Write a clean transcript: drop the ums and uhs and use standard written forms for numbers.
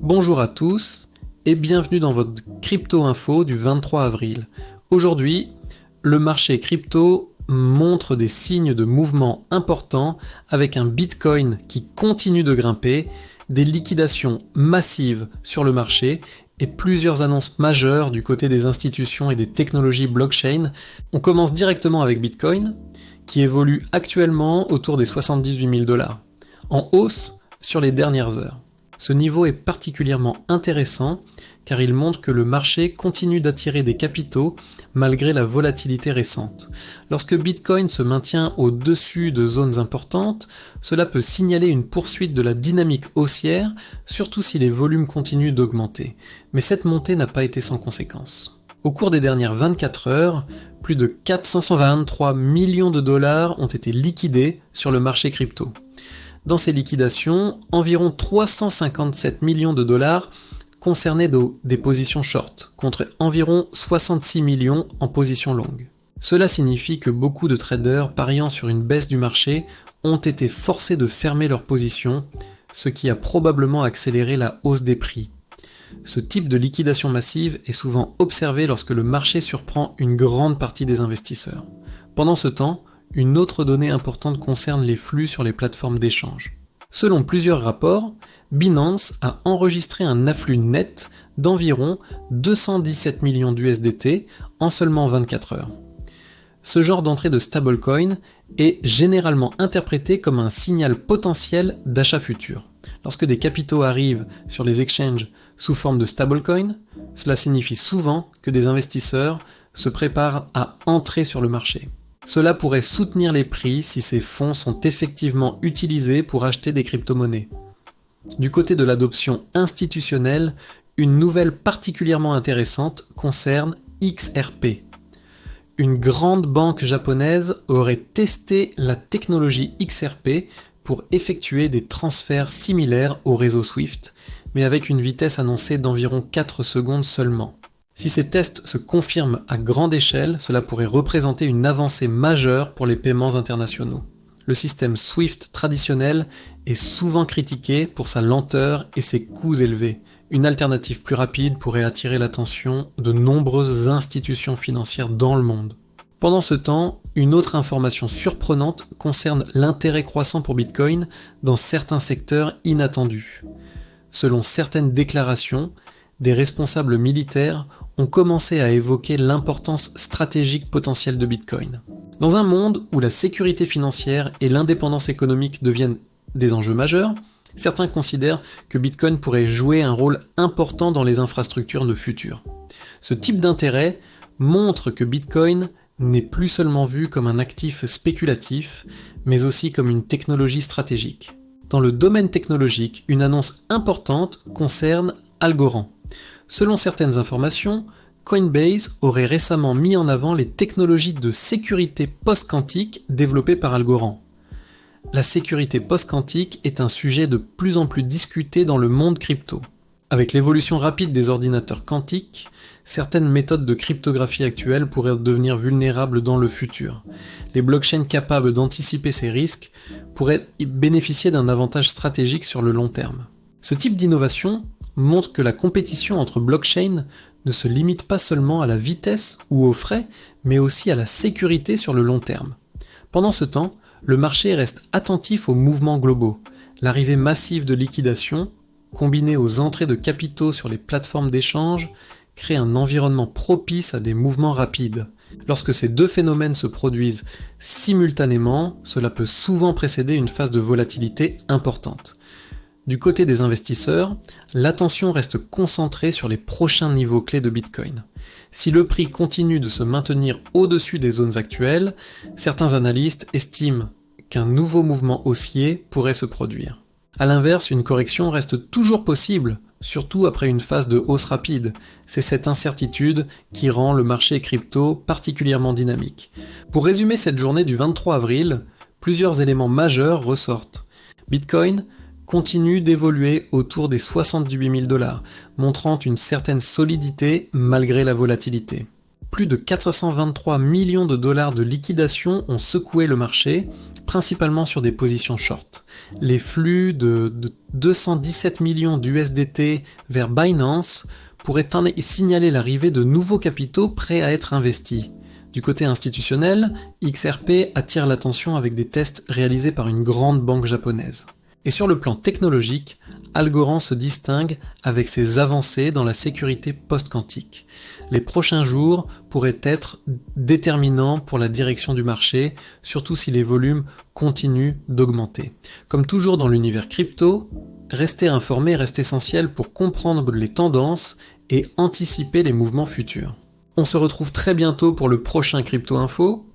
Bonjour à tous et bienvenue dans votre crypto info du 23 avril. Aujourd'hui, le marché crypto montre des signes de mouvement importants avec un Bitcoin qui continue de grimper, des liquidations massives sur le marché et plusieurs annonces majeures du côté des institutions et des technologies blockchain. On commence directement avec Bitcoin qui évolue actuellement autour des 78 000 $, en hausse sur les dernières heures. Ce niveau est particulièrement intéressant car il montre que le marché continue d'attirer des capitaux malgré la volatilité récente. Lorsque Bitcoin se maintient au-dessus de zones importantes, cela peut signaler une poursuite de la dynamique haussière, surtout si les volumes continuent d'augmenter. Mais cette montée n'a pas été sans conséquences. Au cours des dernières 24 heures, plus de 423 millions de dollars ont été liquidés sur le marché crypto. Dans ces liquidations, environ 357 millions de dollars concernaient des positions short, contre environ 66 millions en position longue. Cela signifie que beaucoup de traders pariant sur une baisse du marché ont été forcés de fermer leurs positions, ce qui a probablement accéléré la hausse des prix. Ce type de liquidation massive est souvent observé lorsque le marché surprend une grande partie des investisseurs. Pendant ce temps, une autre donnée importante concerne les flux sur les plateformes d'échange. Selon plusieurs rapports, Binance a enregistré un afflux net d'environ 217 millions d'USDT en seulement 24 heures. Ce genre d'entrée de stablecoin est généralement interprété comme un signal potentiel d'achat futur. Lorsque des capitaux arrivent sur les exchanges sous forme de stablecoin, cela signifie souvent que des investisseurs se préparent à entrer sur le marché. Cela pourrait soutenir les prix si ces fonds sont effectivement utilisés pour acheter des crypto-monnaies. Du côté de l'adoption institutionnelle, une nouvelle particulièrement intéressante concerne XRP. Une grande banque japonaise aurait testé la technologie XRP pour effectuer des transferts similaires au réseau SWIFT, mais avec une vitesse annoncée d'environ 4 secondes seulement. Si ces tests se confirment à grande échelle, cela pourrait représenter une avancée majeure pour les paiements internationaux. Le système SWIFT traditionnel est souvent critiqué pour sa lenteur et ses coûts élevés. Une alternative plus rapide pourrait attirer l'attention de nombreuses institutions financières dans le monde. Pendant ce temps, une autre information surprenante concerne l'intérêt croissant pour Bitcoin dans certains secteurs inattendus. Selon certaines déclarations, des responsables militaires ont commencé à évoquer l'importance stratégique potentielle de Bitcoin. Dans un monde où la sécurité financière et l'indépendance économique deviennent des enjeux majeurs, certains considèrent que Bitcoin pourrait jouer un rôle important dans les infrastructures de futur. Ce type d'intérêt montre que Bitcoin n'est plus seulement vu comme un actif spéculatif, mais aussi comme une technologie stratégique. Dans le domaine technologique, une annonce importante concerne Algorand. Selon certaines informations, Coinbase aurait récemment mis en avant les technologies de sécurité post-quantique développées par Algorand. La sécurité post-quantique est un sujet de plus en plus discuté dans le monde crypto. Avec l'évolution rapide des ordinateurs quantiques, certaines méthodes de cryptographie actuelles pourraient devenir vulnérables dans le futur. Les blockchains capables d'anticiper ces risques pourraient bénéficier d'un avantage stratégique sur le long terme. Ce type d'innovation montre que la compétition entre blockchains ne se limite pas seulement à la vitesse ou aux frais, mais aussi à la sécurité sur le long terme. Pendant ce temps, le marché reste attentif aux mouvements globaux. L'arrivée massive de liquidation, combinée aux entrées de capitaux sur les plateformes d'échange, crée un environnement propice à des mouvements rapides. Lorsque ces deux phénomènes se produisent simultanément, cela peut souvent précéder une phase de volatilité importante. Du côté des investisseurs, l'attention reste concentrée sur les prochains niveaux clés de Bitcoin. Si le prix continue de se maintenir au-dessus des zones actuelles, certains analystes estiment qu'un nouveau mouvement haussier pourrait se produire. A l'inverse, une correction reste toujours possible, surtout après une phase de hausse rapide. C'est cette incertitude qui rend le marché crypto particulièrement dynamique. Pour résumer cette journée du 23 avril, plusieurs éléments majeurs ressortent. Bitcoin continue d'évoluer autour des 78 000 $, montrant une certaine solidité malgré la volatilité. Plus de 423 millions de dollars de liquidation ont secoué le marché, principalement sur des positions short. Les flux de 217 millions d'USDT vers Binance pourraient signaler l'arrivée de nouveaux capitaux prêts à être investis. Du côté institutionnel, XRP attire l'attention avec des tests réalisés par une grande banque japonaise. Et sur le plan technologique, Algorand se distingue avec ses avancées dans la sécurité post-quantique. Les prochains jours pourraient être déterminants pour la direction du marché, surtout si les volumes continuent d'augmenter. Comme toujours dans l'univers crypto, rester informé reste essentiel pour comprendre les tendances et anticiper les mouvements futurs. On se retrouve très bientôt pour le prochain Crypto Info.